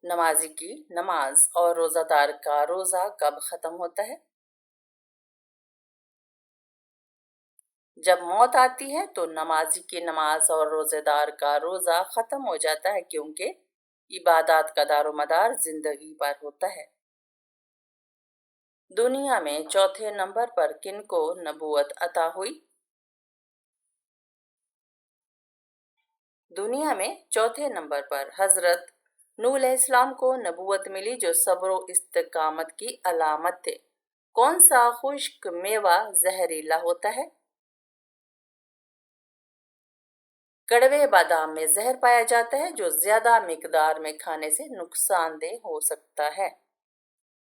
نمازی کی نماز اور روزہ دار کا روزہ کب ختم ہوتا ہے؟ جب موت آتی ہے تو نمازی کی نماز اور روزے دار کا روزہ ختم ہو جاتا ہے، کیونکہ عبادات کا دار و مدار زندگی پر ہوتا ہے۔ دنیا میں چوتھے نمبر پر کن کو نبوت عطا ہوئی؟ دنیا میں چوتھے نمبر پر حضرت نوح علیہ السلام کو نبوت ملی، جو صبر و استقامت کی علامت تھے۔ کون سا خشک میوہ زہریلا ہوتا ہے؟ کڑوے بادام میں زہر پایا جاتا ہے، جو زیادہ مقدار میں کھانے سے نقصان دہ ہو سکتا ہے۔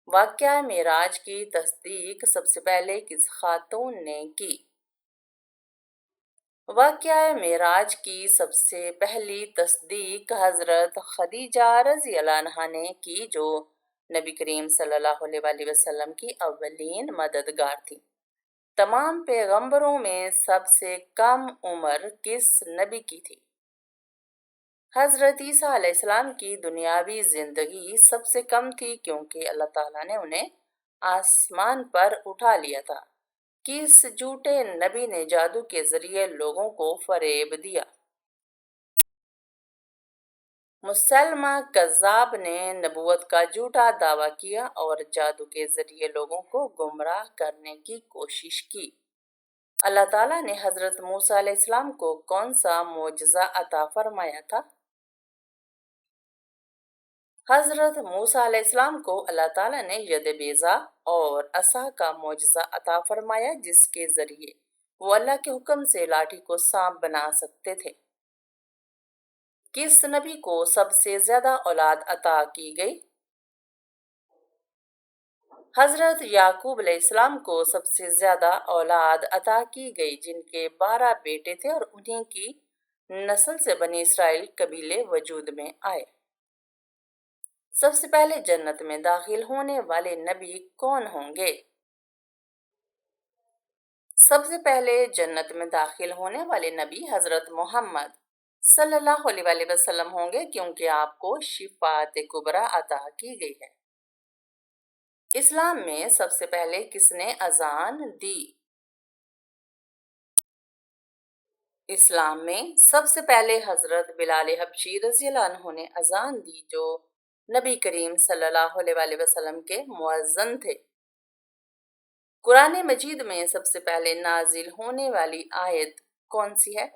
واقعہ معراج کی تصدیق سب سے پہلے کس خاتون نے کی؟ واقعہ معراج کی سب سے پہلی تصدیق حضرت خدیجہ رضی اللہ عنہا نے کی، جو نبی کریم صلی اللہ علیہ وآلہ وسلم کی اولین مددگار تھی۔ تمام پیغمبروں میں سب سے کم عمر کس نبی کی تھی؟ حضرت عیسیٰ علیہ السلام کی دنیاوی زندگی سب سے کم تھی، کیونکہ اللہ تعالیٰ نے انہیں آسمان پر اٹھا لیا تھا۔ کس جھوٹے نبی نے جادو کے ذریعے لوگوں کو فریب دیا؟ مسلمہ کذاب نے نبوت کا جھوٹا دعویٰ کیا اور جادو کے ذریعے لوگوں کو گمراہ کرنے کی کوشش کی۔ اللہ تعالیٰ نے حضرت موسیٰ علیہ السلام کو کون سا معجزہ عطا فرمایا تھا؟ حضرت موسیٰ علیہ السلام کو اللہ تعالیٰ نے ید بیضا اور عصا کا معجزہ عطا فرمایا، جس کے ذریعے وہ اللہ کے حکم سے لاٹھی کو سانپ بنا سکتے تھے۔ کس نبی کو سب سے زیادہ اولاد عطا کی گئی؟ حضرت یعقوب علیہ السلام کو سب سے زیادہ اولاد عطا کی گئی، جن کے 12 بیٹے تھے، اور انہی کی نسل سے بنی اسرائیل قبیلے وجود میں آئے۔ سب سے پہلے جنت میں داخل ہونے والے نبی کون ہوں گے؟ سب سے پہلے جنت میں داخل ہونے والے نبی حضرت محمد صلی اللہ علیہ وآلہ وسلم ہوں گے، کیونکہ آپ کو شفاعت کبریٰ عطا کی گئی ہے۔ اسلام میں سب سے پہلے کس نے اذان دی؟ اسلام میں سب سے پہلے حضرت بلال حبشی رضی اللہ عنہ نے اذان دی، جو نبی کریم صلی اللہ علیہ وآلہ وسلم کے مؤذن تھے۔ قرآن مجید میں سب سے پہلے نازل ہونے والی آیت کون سی ہے؟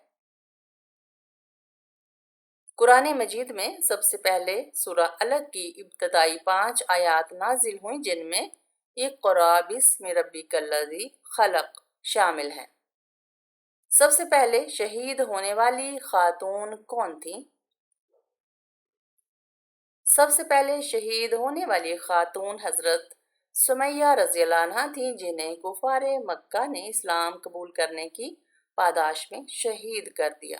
قرآن مجید میں سب سے پہلے سورہ علق کی ابتدائی 5 آیات نازل ہوئیں، جن میں اقرأ بسم ربک الذی خلق شامل ہیں۔ سب سے پہلے شہید ہونے والی خاتون کون تھیں؟ سب سے پہلے شہید ہونے والی خاتون حضرت سمیہ رضی اللہ عنہا تھیں، جنہیں کفار مکہ نے اسلام قبول کرنے کی پاداش میں شہید کر دیا۔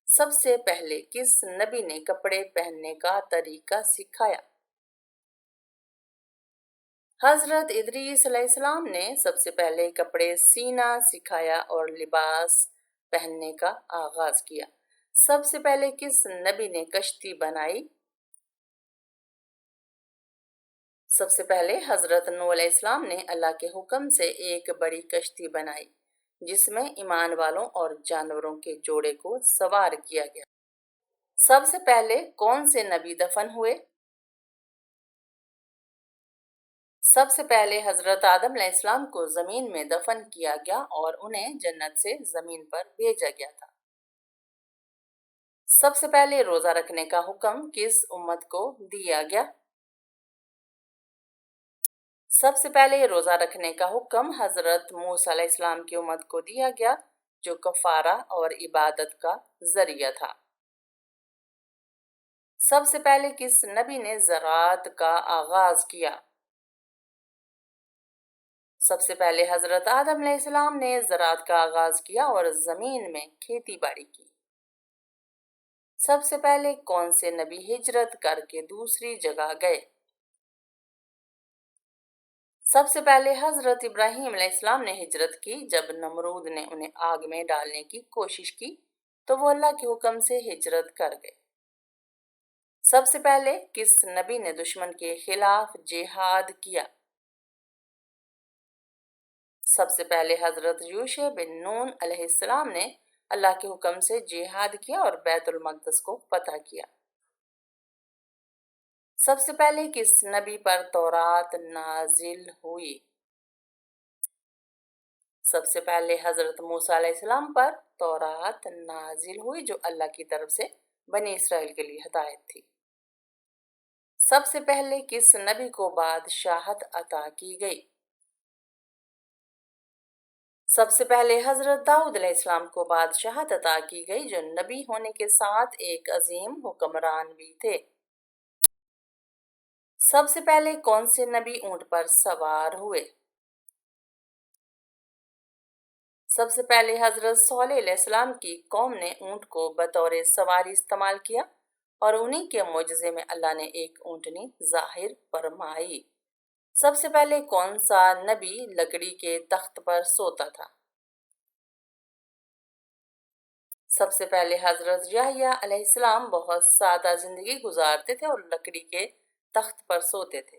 سب سے پہلے کس نبی نے کپڑے پہننے کا طریقہ سکھایا؟ حضرت ادریس علیہ السلام نے سب سے پہلے کپڑے سینا سکھایا اور لباس پہننے کا آغاز کیا۔ سب سے پہلے کس نبی نے کشتی بنائی؟ سب سے پہلے حضرت نوح علیہ السلام نے اللہ کے حکم سے ایک بڑی کشتی بنائی، جس میں ایمان والوں اور جانوروں کے جوڑے کو سوار کیا گیا۔ سب سے پہلے کون سے نبی دفن ہوئے؟ سب سے پہلے حضرت آدم علیہ السلام کو زمین میں دفن کیا گیا اور انہیں جنت سے زمین پر بھیجا گیا تھا۔ سب سے پہلے روزہ رکھنے کا حکم کس امت کو دیا گیا؟ سب سے پہلے روزہ رکھنے کا حکم حضرت موسیٰ علیہ السلام کی امت کو دیا گیا، جو کفارہ اور عبادت کا ذریعہ تھا۔ سب سے پہلے کس نبی نے زراعت کا آغاز کیا؟ سب سے پہلے حضرت آدم علیہ السلام نے زراعت کا آغاز کیا اور زمین میں کھیتی باڑی کی۔ سب سے پہلے کون سے نبی ہجرت کر کے دوسری جگہ گئے؟ سب سے پہلے حضرت ابراہیم علیہ السلام نے ہجرت کی۔ جب نمرود نے انہیں آگ میں ڈالنے کی کوشش کی تو وہ اللہ کے حکم سے ہجرت کر گئے۔ سب سے پہلے کس نبی نے دشمن کے خلاف جہاد کیا؟ سب سے پہلے حضرت یوشع بن نون علیہ السلام نے اللہ کے حکم سے جہاد کیا اور بیت المقدس کو فتح کیا۔ سب سے پہلے کس نبی پر تورات نازل ہوئی؟ سب سے پہلے حضرت موسیٰ علیہ السلام پر تورات نازل ہوئی جو اللہ کی طرف سے بنی اسرائیل کے لیے ہدایت تھی۔ سب سے پہلے کس نبی کو بادشاہت عطا کی گئی؟ سب سے پہلے حضرت داؤد علیہ السلام کو بادشاہت عطا کی گئی جو نبی ہونے کے ساتھ ایک عظیم حکمران بھی تھے۔ سب سے پہلے کون سے نبی اونٹ پر سوار ہوئے؟ سب سے پہلے حضرت صالح علیہ السلام کی قوم نے اونٹ کو بطور سواری استعمال کیا اور انہی کے معجزے میں اللہ نے ایک اونٹنی ظاہر فرمائی۔ سب سے پہلے کون سا نبی لکڑی کے تخت پر سوتا تھا؟ سب سے پہلے حضرت یحییٰ علیہ السلام بہت سادہ زندگی گزارتے تھے اور لکڑی کے تخت پر سوتے تھے۔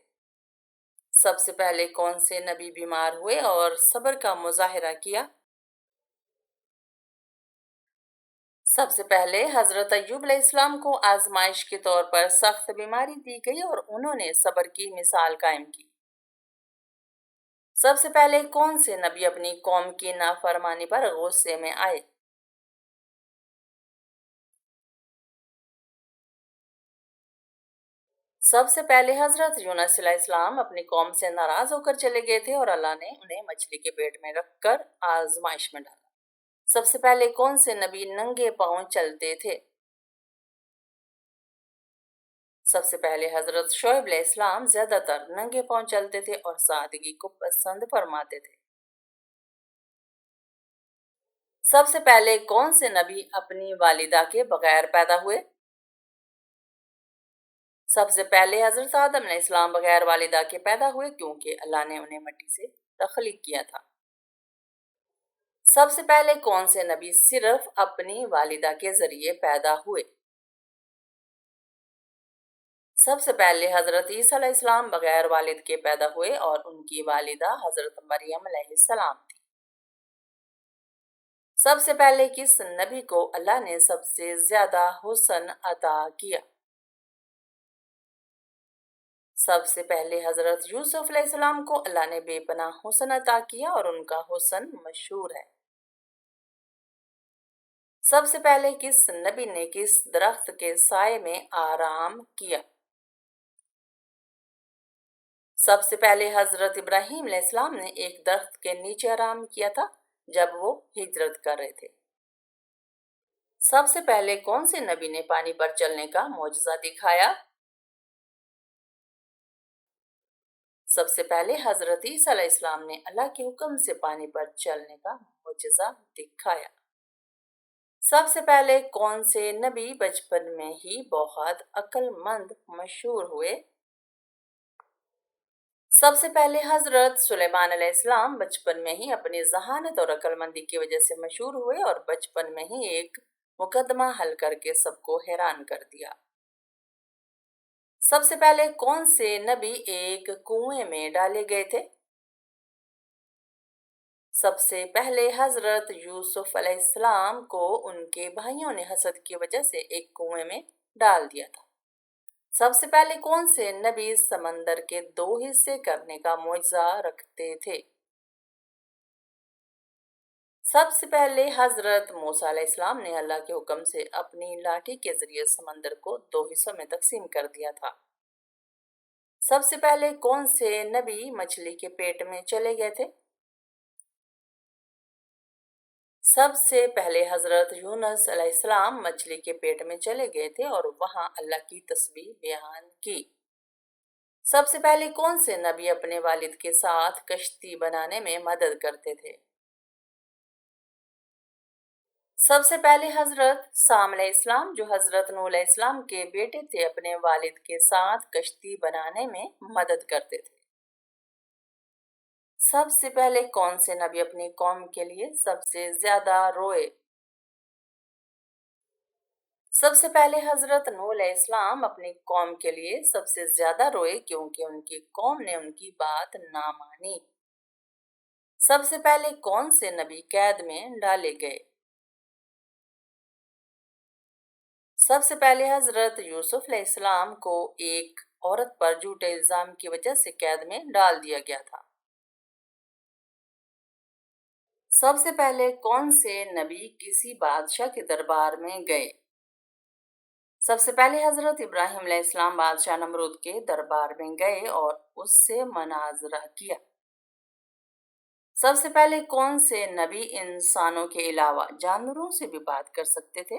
سب سے پہلے کون سے نبی بیمار ہوئے اور صبر کا مظاہرہ کیا؟ سب سے پہلے حضرت ایوب علیہ السلام کو آزمائش کے طور پر سخت بیماری دی گئی اور انہوں نے صبر کی مثال قائم کی۔ سب سے پہلے کون سے نبی اپنی قوم کی نافرمانی پر غصے میں آئے؟ سب سے پہلے حضرت یونس علیہ السلام اپنی قوم سے ناراض ہو کر چلے گئے تھے اور اللہ نے انہیں مچھلی کے پیٹ میں رکھ کر آزمائش میں ڈالا۔ سب سے پہلے کون سے نبی ننگے پاؤں چلتے تھے؟ سب سے پہلے حضرت شعیب علیہ السلام زیادہ تر ننگے پاؤں چلتے تھے اور سادگی کو پسند فرماتے تھے۔ سب سے پہلے کون سے نبی اپنی والدہ کے بغیر پیدا ہوئے؟ سب سے پہلے حضرت آدم علیہ السلام بغیر والدہ کے پیدا ہوئے کیونکہ اللہ نے انہیں مٹی سے تخلیق کیا تھا۔ سب سے پہلے کون سے نبی صرف اپنی والدہ کے ذریعے پیدا ہوئے؟ سب سے پہلے حضرت عیسیٰ علیہ السلام بغیر والد کے پیدا ہوئے اور ان کی والدہ حضرت مریم علیہ السلام تھی۔ سب سے پہلے کس نبی کو اللہ نے سب سے زیادہ حسن عطا کیا؟ سب سے پہلے حضرت یوسف علیہ السلام کو اللہ نے بے پناہ حسن عطا کیا اور ان کا حسن مشہور ہے۔ سب سے پہلے کس نبی نے کس درخت کے سائے میں آرام کیا؟ سب سے پہلے حضرت ابراہیم علیہ السلام نے ایک درخت کے نیچے آرام کیا تھا جب وہ ہجرت کر رہے تھے۔ سب سے پہلے کون سے نبی نے پانی پر چلنے کا معجزہ دکھایا؟ سب سے پہلے حضرت عیسیٰ علیہ السلام نے اللہ کے حکم سے پانی پر چلنے کا معجزہ دکھایا۔ سب سے پہلے کون سے نبی بچپن میں ہی بہت عقل مند مشہور ہوئے؟ سب سے پہلے حضرت سلیمان علیہ السلام بچپن میں ہی اپنی ذہانت اور عقل مندی کی وجہ سے مشہور ہوئے اور بچپن میں ہی ایک مقدمہ حل کر کے سب کو حیران کر دیا۔ سب سے پہلے کون سے نبی ایک کنویں میں ڈالے گئے تھے؟ سب سے پہلے حضرت یوسف علیہ السلام کو ان کے بھائیوں نے حسد کی وجہ سے ایک کنویں میں ڈال دیا تھا۔ سب سے پہلے کون سے نبی سمندر کے 2 حصے کرنے کا معجزہ رکھتے تھے؟ سب سے پہلے حضرت موسیٰ علیہ السلام نے اللہ کے حکم سے اپنی لاٹھی کے ذریعے سمندر کو 2 حصوں میں تقسیم کر دیا تھا۔ سب سے پہلے کون سے نبی مچھلی کے پیٹ میں چلے گئے تھے؟ سب سے پہلے حضرت یونس علیہ السلام مچھلی کے پیٹ میں چلے گئے تھے اور وہاں اللہ کی تسبیح بیان کی۔ سب سے پہلے کون سے نبی اپنے والد کے ساتھ کشتی بنانے میں مدد کرتے تھے؟ سب سے پہلے حضرت سام علیہ السلام جو حضرت نوح علیہ السلام کے بیٹے تھے اپنے والد کے ساتھ کشتی بنانے میں مدد کرتے تھے۔ سب سے پہلے کون سے نبی اپنی قوم کے لیے سب سے زیادہ روئے؟ سب سے پہلے حضرت نوح علیہ السلام اپنی قوم کے لیے سب سے زیادہ روئے کیونکہ ان کی قوم نے ان کی بات نہ مانی۔ سب سے پہلے کون سے نبی قید میں ڈالے گئے؟ سب سے پہلے حضرت یوسف علیہ السلام کو ایک عورت پر جھوٹے الزام کی وجہ سے قید میں ڈال دیا گیا تھا۔ سب سے پہلے کون سے نبی کسی بادشاہ کے دربار میں گئے؟ سب سے پہلے حضرت ابراہیم علیہ السلام بادشاہ نمرود کے دربار میں گئے اور اس سے مناظرہ کیا۔ سب سے پہلے کون سے نبی انسانوں کے علاوہ جانوروں سے بھی بات کر سکتے تھے؟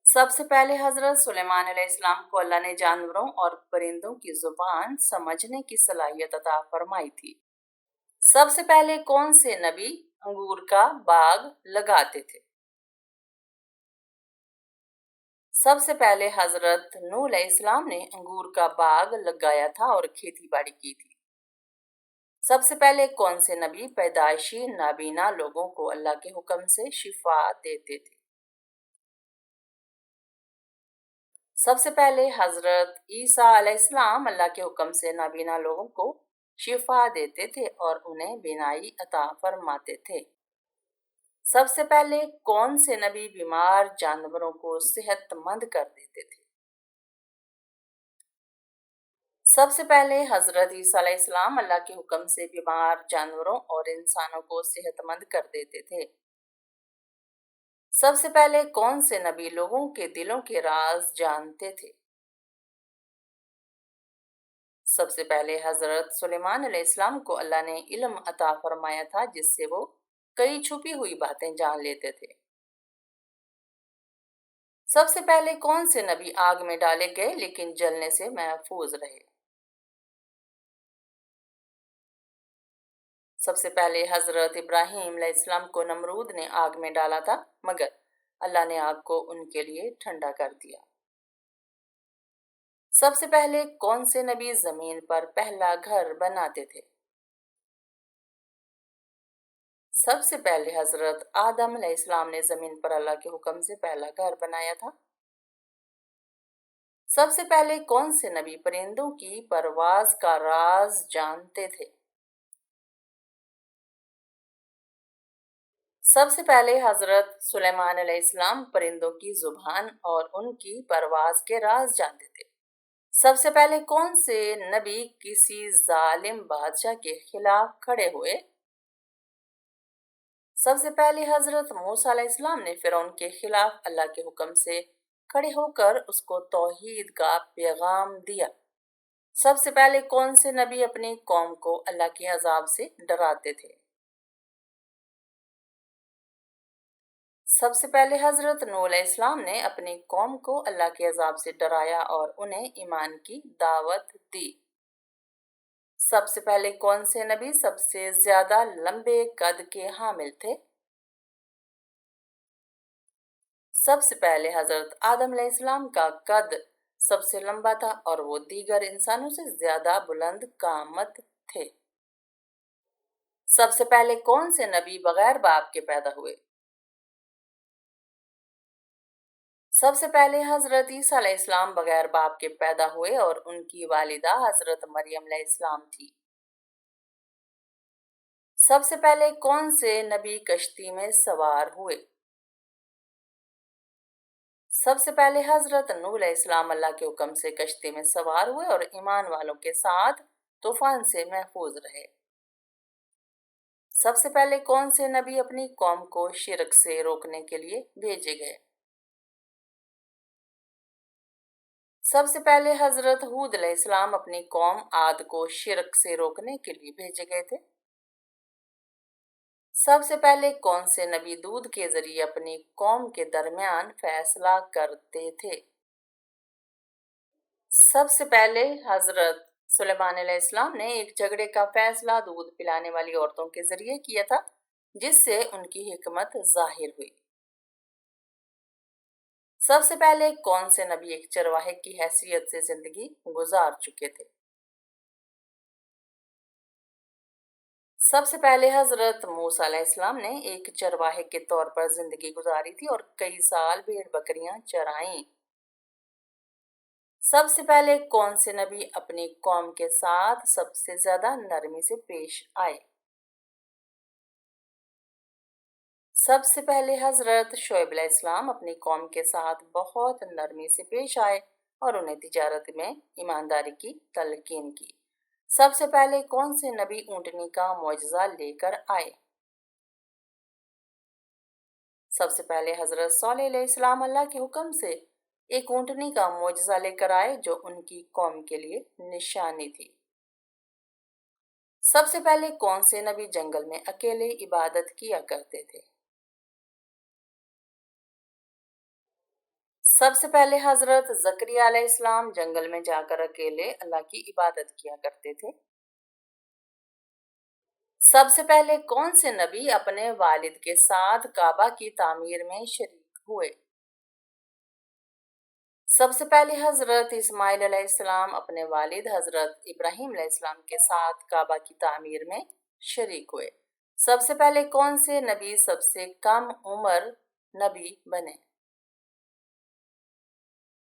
سب سے پہلے حضرت سلیمان علیہ السلام کو اللہ نے جانوروں اور پرندوں کی زبان سمجھنے کی صلاحیت عطا فرمائی تھی۔ سب سے پہلے کون سے نبی انگور کا باغ لگاتے تھے؟ سب سے پہلے حضرت نوح علیہ السلام نے انگور کا باغ لگایا تھا اور کھیتی باڑی کی تھی۔ سب سے پہلے کون سے نبی پیدائشی نابینا لوگوں کو اللہ کے حکم سے شفا دیتے تھے؟ سب سے پہلے حضرت عیسیٰ علیہ السلام اللہ کے حکم سے نابینا لوگوں کو شفا دیتے تھے اور انہیں بینائی عطا فرماتے تھے۔ سب سے پہلے کون سے نبی بیمار جانوروں کو صحت مند کر دیتے تھے؟ سب سے پہلے حضرت عیسیٰ علیہ السلام اللہ کے حکم سے بیمار جانوروں اور انسانوں کو صحت مند کر دیتے تھے۔ سب سے پہلے کون سے نبی لوگوں کے دلوں کے راز جانتے تھے؟ سب سے پہلے حضرت سلیمان علیہ السلام کو اللہ نے علم عطا فرمایا تھا جس سے وہ کئی چھپی ہوئی باتیں جان لیتے تھے۔ سب سے پہلے کون سے نبی آگ میں ڈالے گئے لیکن جلنے سے محفوظ رہے؟ سب سے پہلے حضرت ابراہیم علیہ السلام کو نمرود نے آگ میں ڈالا تھا مگر اللہ نے آگ کو ان کے لیے ٹھنڈا کر دیا۔ سب سے پہلے کون سے نبی زمین پر پہلا گھر بناتے تھے؟ سب سے پہلے حضرت آدم علیہ السلام نے زمین پر اللہ کے حکم سے پہلا گھر بنایا تھا۔ سب سے پہلے کون سے نبی پرندوں کی پرواز کا راز جانتے تھے؟ سب سے پہلے حضرت سلیمان علیہ السلام پرندوں کی زبان اور ان کی پرواز کے راز جانتے تھے۔ سب سے پہلے کون سے نبی کسی ظالم بادشاہ کے خلاف کھڑے ہوئے؟ سب سے پہلے حضرت موسیٰ علیہ السلام نے فرعون کے خلاف اللہ کے حکم سے کھڑے ہو کر اس کو توحید کا پیغام دیا۔ سب سے پہلے کون سے نبی اپنی قوم کو اللہ کے عذاب سے ڈراتے تھے؟ سب سے پہلے حضرت نوح علیہ السلام نے اپنی قوم کو اللہ کے عذاب سے ڈرایا اور انہیں ایمان کی دعوت دی۔ سب سے پہلے کون سے نبی سب سے زیادہ لمبے قد کے حامل تھے؟ سب سے پہلے حضرت آدم علیہ السلام کا قد سب سے لمبا تھا اور وہ دیگر انسانوں سے زیادہ بلند قامت تھے۔ سب سے پہلے کون سے نبی بغیر باپ کے پیدا ہوئے؟ سب سے پہلے حضرت عیسیٰ علیہ السلام بغیر باپ کے پیدا ہوئے اور ان کی والدہ حضرت مریم علیہ السلام تھی۔ سب سے پہلے کون سے نبی کشتی میں سوار ہوئے؟ سب سے پہلے حضرت نوح علیہ السلام اللہ کے حکم سے کشتی میں سوار ہوئے اور ایمان والوں کے ساتھ طوفان سے محفوظ رہے۔ سب سے پہلے کون سے نبی اپنی قوم کو شرک سے روکنے کے لیے بھیجے گئے؟ سب سے پہلے حضرت ہود علیہ السلام اپنی قوم عاد کو شرک سے روکنے کے لیے بھیجے گئے تھے۔ سب سے پہلے کون سے نبی دودھ کے ذریعے اپنی قوم کے درمیان فیصلہ کرتے تھے؟ سب سے پہلے حضرت سلیمان علیہ السلام نے ایک جھگڑے کا فیصلہ دودھ پلانے والی عورتوں کے ذریعے کیا تھا جس سے ان کی حکمت ظاہر ہوئی۔ سب سے پہلے کون سے نبی ایک چرواہے کی حیثیت سے زندگی گزار چکے تھے؟ سب سے پہلے حضرت موسیٰ علیہ السلام نے ایک چرواہے کے طور پر زندگی گزاری تھی اور کئی سال بھیڑ بکریاں چرائیں۔ سب سے پہلے کون سے نبی اپنی قوم کے ساتھ سب سے زیادہ نرمی سے پیش آئے؟ سب سے پہلے حضرت شعیب علیہ السلام اپنی قوم کے ساتھ بہت نرمی سے پیش آئے اور انہیں تجارت میں ایمانداری کی تلقین کی۔ سب سے پہلے کون سے نبی اونٹنی کا معجزہ لے کر آئے؟ سب سے پہلے حضرت صالح علیہ السلام اللہ کے حکم سے ایک اونٹنی کا معجزہ لے کر آئے جو ان کی قوم کے لیے نشانی تھی۔ سب سے پہلے کون سے نبی جنگل میں اکیلے عبادت کیا کرتے تھے؟ سب سے پہلے حضرت زکریا علیہ السلام جنگل میں جا کر اکیلے اللہ کی عبادت کیا کرتے تھے۔ سب سے پہلے کون سے نبی اپنے والد کے ساتھ کعبہ کی تعمیر میں شریک ہوئے؟ سب سے پہلے حضرت اسماعیل علیہ السلام اپنے والد حضرت ابراہیم علیہ السلام کے ساتھ کعبہ کی تعمیر میں شریک ہوئے۔ سب سے پہلے کون سے نبی سب سے کم عمر نبی بنے؟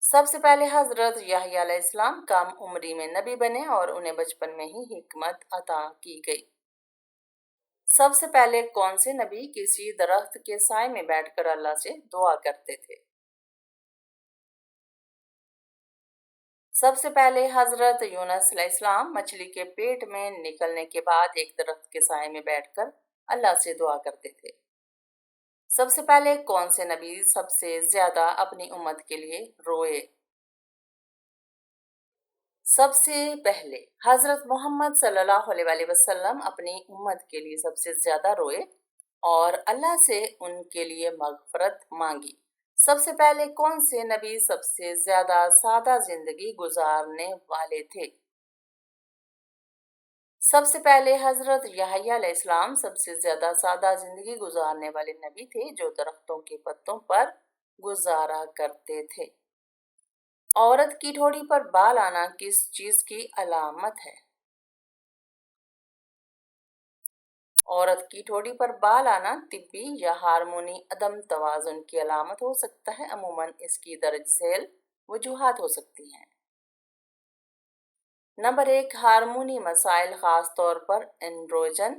سب سے پہلے حضرت یحییٰ علیہ السلام کم عمری میں نبی بنے اور انہیں بچپن میں ہی حکمت عطا کی گئی۔ سب سے پہلے کون سے نبی کسی درخت کے سائے میں بیٹھ کر اللہ سے دعا کرتے تھے؟ سب سے پہلے حضرت یونس علیہ السلام مچھلی کے پیٹ میں نکلنے کے بعد ایک درخت کے سائے میں بیٹھ کر اللہ سے دعا کرتے تھے۔ سب سے پہلے کون سے نبی سب سے زیادہ اپنی امت کے لیے روئے؟ سب سے پہلے حضرت محمد صلی اللہ علیہ وآلہ وسلم اپنی امت کے لیے سب سے زیادہ روئے اور اللہ سے ان کے لیے مغفرت مانگی۔ سب سے پہلے کون سے نبی سب سے زیادہ سادہ زندگی گزارنے والے تھے؟ سب سے پہلے حضرت یحییٰ علیہ السلام سب سے زیادہ سادہ زندگی گزارنے والے نبی تھے جو درختوں کے پتوں پر گزارا کرتے تھے۔ عورت کی ٹھوڑی پر بال آنا کس چیز کی علامت ہے؟ عورت کی ٹھوڑی پر بال آنا طبی یا ہارمونی عدم توازن کی علامت ہو سکتا ہے۔ عموماً اس کی درج ذیل وجوہات ہو سکتی ہیں۔ نمبر 1، ہارمونی مسائل خاص طور پر اینڈروجن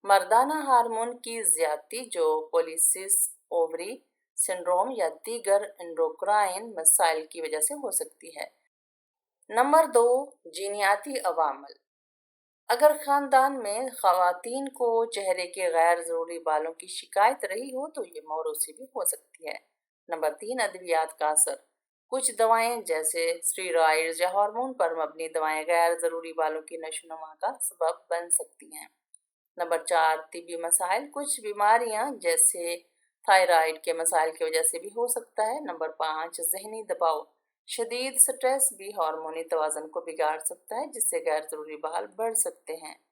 مردانہ ہارمون کی زیادتی جو پولیسس اووری سنڈروم یا دیگر انڈوکرائن مسائل کی وجہ سے ہو سکتی ہے۔ نمبر 2، جینیاتی عوامل۔ اگر خاندان میں خواتین کو چہرے کے غیر ضروری بالوں کی شکایت رہی ہو تو یہ موروثی بھی ہو سکتی ہے۔ نمبر 3، ادویات کا اثر۔ کچھ دوائیں جیسے اسٹیرائڈز یا ہارمون پر مبنی دوائیں غیر ضروری بالوں کی نشو و نما کا سبب بن سکتی ہیں۔ نمبر 4، طبی مسائل۔ کچھ بیماریاں جیسے تھائرائیڈ کے مسائل کی وجہ سے بھی ہو سکتا ہے۔ نمبر 5، ذہنی دباؤ۔ شدید سٹریس بھی ہارمونی توازن کو بگاڑ سکتا ہے جس سے غیر ضروری بال بڑھ سکتے ہیں۔